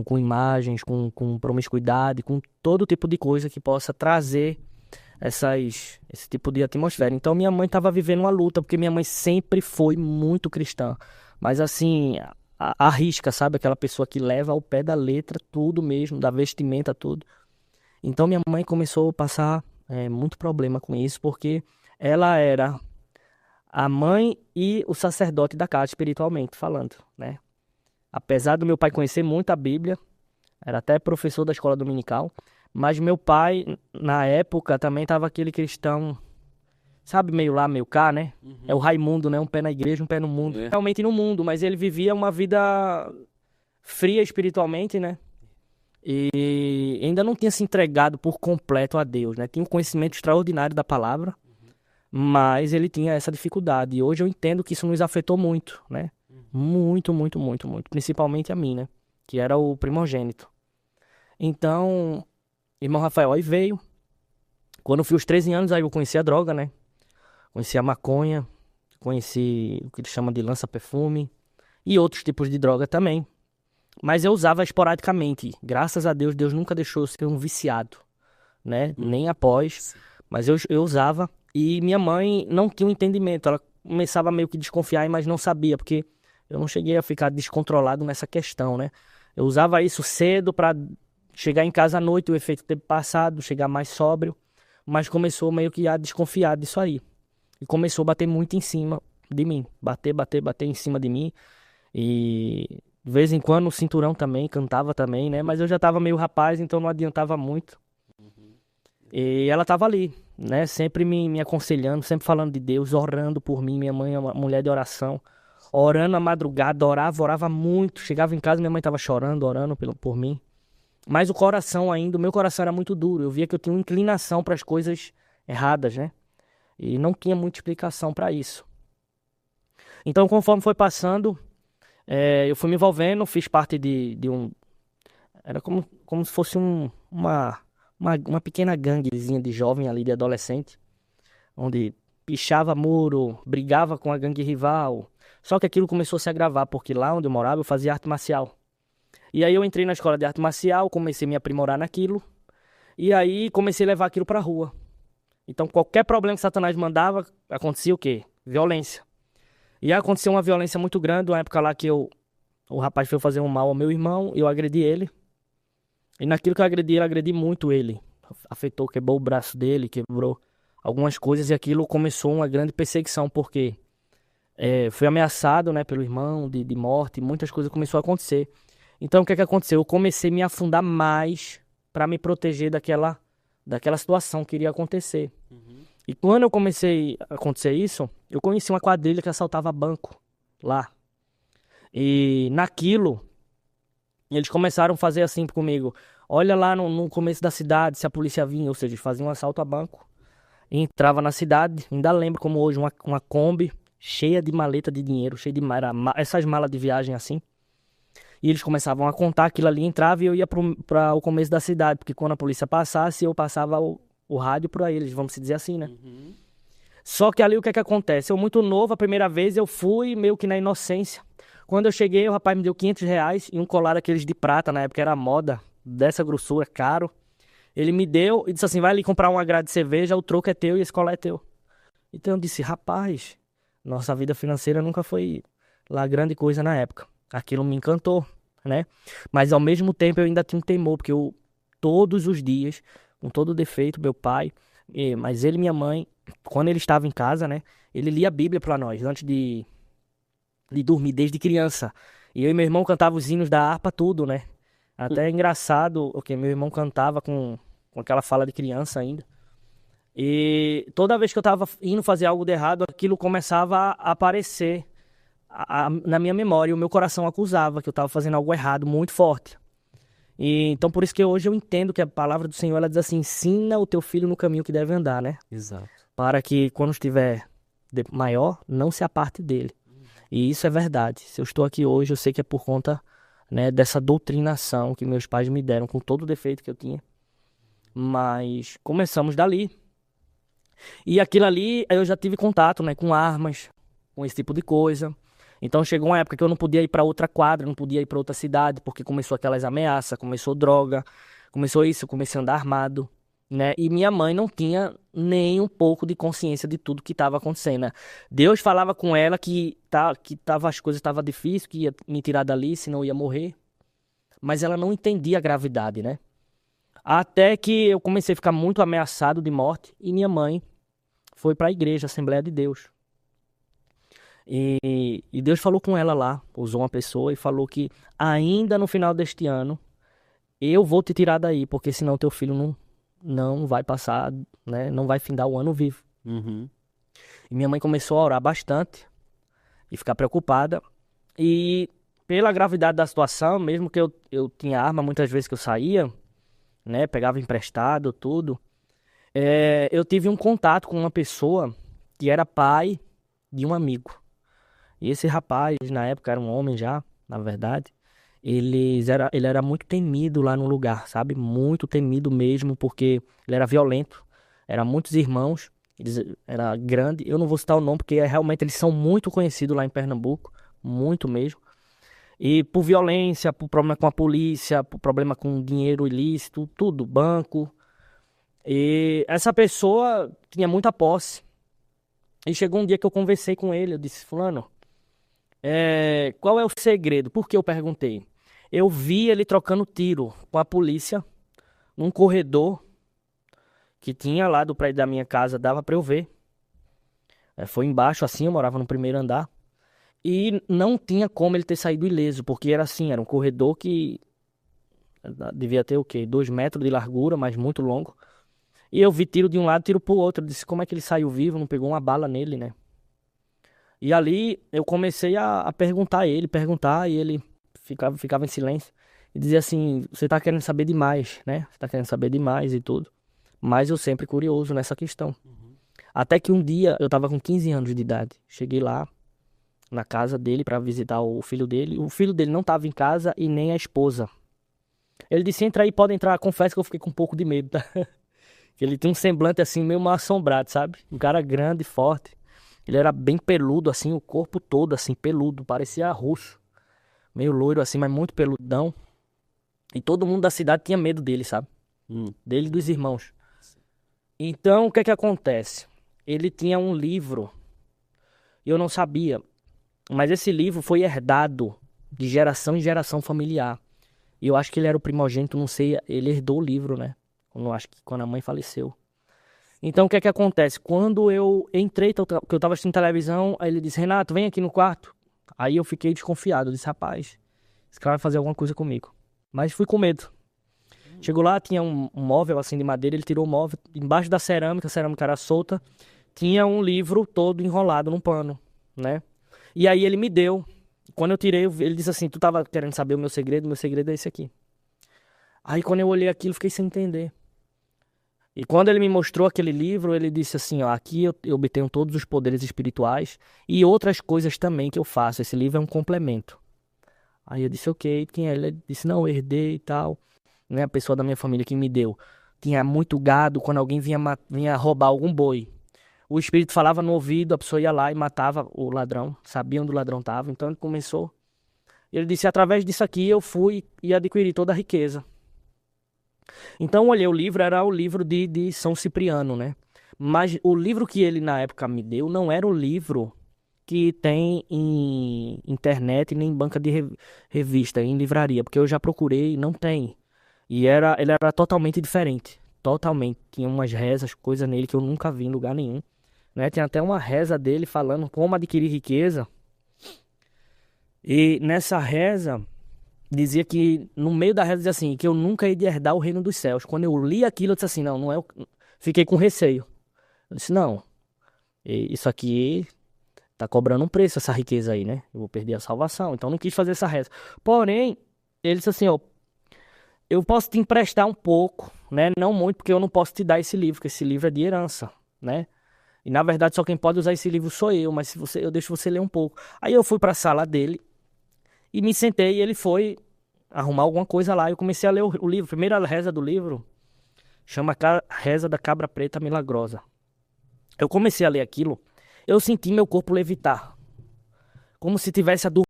com imagens, com promiscuidade, com todo tipo de coisa que possa trazer esse tipo de atmosfera. Então minha mãe estava vivendo uma luta, porque minha mãe sempre foi muito cristã. Mas assim, a risca, sabe? Aquela pessoa que leva ao pé da letra tudo mesmo, da vestimenta, tudo. Então minha mãe começou a passar muito problema com isso, porque ela era a mãe e o sacerdote da casa, espiritualmente falando, né? Apesar do meu pai conhecer muito a Bíblia, era até professor da escola dominical, mas meu pai, na época, também estava aquele cristão, sabe, meio lá, meio cá, né? É o Uhum. Raimundo, né? Um pé na igreja, um pé no mundo. É. Realmente no mundo, mas ele vivia uma vida fria espiritualmente, né? E ainda não tinha se entregado por completo a Deus, né? Tinha um conhecimento extraordinário da palavra, mas ele tinha essa dificuldade. E hoje eu entendo que isso nos afetou muito, né? Uhum. Muito, muito, muito, muito. Principalmente a mim, né? Que era o primogênito. Então, irmão Rafael aí veio. Quando eu fui os 13 anos, aí eu conheci a droga, né? Conheci a maconha, conheci o que eles chamam de lança-perfume e outros tipos de droga também. Mas eu usava esporadicamente. Graças a Deus, Deus nunca deixou eu ser um viciado, né? Nem Uhum. após. Sim. Mas eu usava. E minha mãe não tinha um entendimento. Ela começava meio que desconfiar, mas não sabia, porque eu não cheguei a ficar descontrolado nessa questão, né? Eu usava isso cedo para chegar em casa à noite, o efeito ter passado, chegar mais sóbrio. Mas começou meio que a desconfiar disso aí. E começou a bater muito em cima de mim. Bater, bater, bater em cima de mim. E de vez em quando o cinturão também, cantava também, né? Mas eu já tava meio rapaz, então não adiantava muito. Uhum. E ela tava ali, né? Sempre me aconselhando, sempre falando de Deus, orando por mim. Minha mãe é uma mulher de oração. Orando à madrugada, orava, orava muito. Chegava em casa, minha mãe tava chorando, orando por mim. Mas o coração ainda, o meu coração era muito duro. Eu via que eu tinha uma inclinação para as coisas erradas, né? E não tinha muita explicação para isso. Então, conforme foi passando, eu fui me envolvendo, fiz parte de um. Era como se fosse uma pequena ganguezinha de jovem ali, de adolescente, onde pichava muro, brigava com a gangue rival. Só que aquilo começou a se agravar, porque lá onde eu morava eu fazia arte marcial. E aí eu entrei na escola de arte marcial, comecei a me aprimorar naquilo, e aí comecei a levar aquilo pra rua. Então qualquer problema que Satanás mandava, acontecia o quê? Violência. E aí aconteceu uma violência muito grande, uma época lá que o rapaz foi fazer um mal ao meu irmão, eu agredi ele. E naquilo que eu agredi, ele agredi muito ele. Afetou, quebrou o braço dele, quebrou algumas coisas e aquilo começou uma grande perseguição, porque fui ameaçado, né, pelo irmão de morte, muitas coisas começou a acontecer. Então o que é que aconteceu? Eu comecei a me afundar mais para me proteger daquela situação que iria acontecer. Uhum. E quando eu comecei a acontecer isso, eu conheci uma quadrilha que assaltava banco lá. E naquilo, eles começaram a fazer assim comigo. Olha lá no começo da cidade, se a polícia vinha, ou seja, eles faziam um assalto a banco. E entrava na cidade, ainda lembro como hoje, uma Kombi cheia de maleta de dinheiro, cheia de essas malas de viagem assim. E eles começavam a contar aquilo ali, entrava e eu ia para o começo da cidade, porque quando a polícia passasse, eu passava o rádio para eles, vamos dizer assim, né? Uhum. Só que ali o que é que acontece? Eu muito novo, a primeira vez eu fui meio que na inocência. Quando eu cheguei, o rapaz me deu R$ 500 e um colar daqueles de prata, na época era moda, dessa grossura, caro. Ele me deu e disse assim, vai ali comprar uma grade de cerveja, o troco é teu e esse colar é teu. Então eu disse, rapaz, nossa vida financeira nunca foi lá grande coisa na época. Aquilo me encantou, né? Mas ao mesmo tempo eu ainda tinha um temor, porque eu, todos os dias, com todo defeito, meu pai, mas ele e minha mãe, quando ele estava em casa, né? Ele lia a Bíblia pra nós, antes de dormir, desde criança. E eu e meu irmão cantava os hinos da harpa, tudo, né? Até é engraçado, o que meu irmão cantava com aquela fala de criança ainda. E toda vez que eu tava indo fazer algo de errado, aquilo começava a aparecer na minha memória. E o meu coração acusava que eu tava fazendo algo errado, muito forte. E então por isso que hoje eu entendo que a palavra do Senhor, ela diz assim, ensina o teu filho no caminho que deve andar, né? Exato. Para que quando estiver maior, não se aparte dele. E isso é verdade. Se eu estou aqui hoje, eu sei que é por conta, né, dessa doutrinação que meus pais me deram, com todo o defeito que eu tinha. Mas começamos dali. E aquilo ali, eu já tive contato, né, com armas, com esse tipo de coisa. Então chegou uma época que eu não podia ir para outra quadra, não podia ir para outra cidade, porque começou aquelas ameaças, começou droga, começou isso, eu comecei a andar armado, né? E minha mãe não tinha nem um pouco de consciência de tudo que estava acontecendo, né? Deus falava com ela que as coisas estavam difíceis, que ia me tirar dali, senão eu ia morrer, mas ela não entendia a gravidade, né? Até que eu comecei a ficar muito ameaçado de morte e minha mãe foi para a igreja, Assembleia de Deus. E Deus falou com ela lá, usou uma pessoa e falou que ainda no final deste ano eu vou te tirar daí, porque senão teu filho não vai passar, né? Não vai findar o ano vivo. Uhum. E minha mãe começou a orar bastante e ficar preocupada. E pela gravidade da situação, mesmo que eu tinha arma muitas vezes que eu saía, né? Pegava emprestado, tudo. Eu tive um contato com uma pessoa que era pai de um amigo. E esse rapaz, na época, era um homem já, na verdade. Ele era muito temido lá no lugar, sabe? Muito temido mesmo, porque ele era violento. Era muitos irmãos, era grande. Eu não vou citar o nome, porque realmente eles são muito conhecidos lá em Pernambuco. Muito mesmo. E por violência, por problema com a polícia, por problema com dinheiro ilícito, tudo, banco. E essa pessoa tinha muita posse. E chegou um dia que eu conversei com ele, eu disse, fulano, qual é o segredo? Por que eu perguntei? Eu vi ele trocando tiro com a polícia num corredor que tinha lá do prédio da minha casa, dava pra eu ver. Foi embaixo assim, eu morava no primeiro andar. E não tinha como ele ter saído ileso, porque era assim, era um corredor que devia ter o quê? 2 metros de largura, mas muito longo. E eu vi tiro de um lado, tiro pro outro. Eu disse, como é que ele saiu vivo? Não pegou uma bala nele, né? E ali eu comecei a perguntar a ele, e ele ficava em silêncio. E dizia assim, você tá querendo saber demais, né? Você tá querendo saber demais e tudo. Mas eu sempre curioso nessa questão. Uhum. Até que um dia eu tava com 15 anos de idade. Cheguei lá na casa dele pra visitar o filho dele. O filho dele não tava em casa e nem a esposa. Ele disse, entra aí, pode entrar. Confesso que eu fiquei com um pouco de medo, tá? Ele tinha um semblante assim, meio mal assombrado, sabe? Um cara grande, forte. Ele era bem peludo, assim, o corpo todo, assim, peludo. Parecia russo. Meio loiro, assim, mas muito peludão. E todo mundo da cidade tinha medo dele, sabe? Hum. Dele e dos irmãos. Então, o que é que acontece? Ele tinha um livro, e eu não sabia, mas esse livro foi herdado de geração em geração familiar. E eu acho que ele era o primogênito, não sei, ele herdou o livro, né? Eu acho que quando a mãe faleceu. Então, o que é que acontece? Quando eu entrei, que eu tava assistindo televisão, aí ele disse, Renato, vem aqui no quarto. Aí eu fiquei desconfiado, eu disse, rapaz, esse cara vai fazer alguma coisa comigo. Mas fui com medo. Chegou lá, tinha um móvel assim de madeira, ele tirou o móvel, embaixo da cerâmica, a cerâmica era solta, tinha um livro todo enrolado num pano, né? E aí ele me deu. Quando eu tirei, ele disse assim, tu tava querendo saber o meu segredo é esse aqui. Aí quando eu olhei aquilo, fiquei sem entender. E quando ele me mostrou aquele livro, ele disse assim, ó, aqui eu obtenho todos os poderes espirituais e outras coisas também que eu faço. Esse livro é um complemento. Aí eu disse, ok, quem é? Ele disse, não, eu herdei e tal, né? A pessoa da minha família que me deu. Tinha muito gado, quando alguém vinha roubar algum boi. O espírito falava no ouvido, a pessoa ia lá e matava o ladrão, sabia onde o ladrão estava. Então ele começou. Ele disse, através disso aqui eu fui e adquiri toda a riqueza. Então, eu olhei o livro, era o livro de São Cipriano, né? Mas o livro que ele na época me deu não era o livro que tem em internet nem em banca de revista, em livraria, porque eu já procurei, não tem. Ele era totalmente diferente, totalmente. Tinha umas rezas, coisas nele que eu nunca vi em lugar nenhum, né? Tem até uma reza dele falando como adquirir riqueza. E nessa reza dizia que, no meio da reza, dizia assim, que eu nunca ia herdar o reino dos céus. Quando eu li aquilo, eu disse assim, não, não é o... Fiquei com receio. Eu disse, não, isso aqui tá cobrando um preço, essa riqueza aí, né? Eu vou perder a salvação. Então, eu não quis fazer essa reza. Porém, ele disse assim, ó, eu posso te emprestar um pouco, né? Não muito, porque eu não posso te dar esse livro, porque esse livro é de herança, né? E, na verdade, só quem pode usar esse livro sou eu, mas se você, eu deixo você ler um pouco. Aí eu fui para a sala dele e me sentei e ele foi arrumar alguma coisa lá. Eu comecei a ler o livro. A primeira reza do livro chama Reza da Cabra Preta Milagrosa. Eu comecei a ler aquilo, eu senti meu corpo levitar. como se tivesse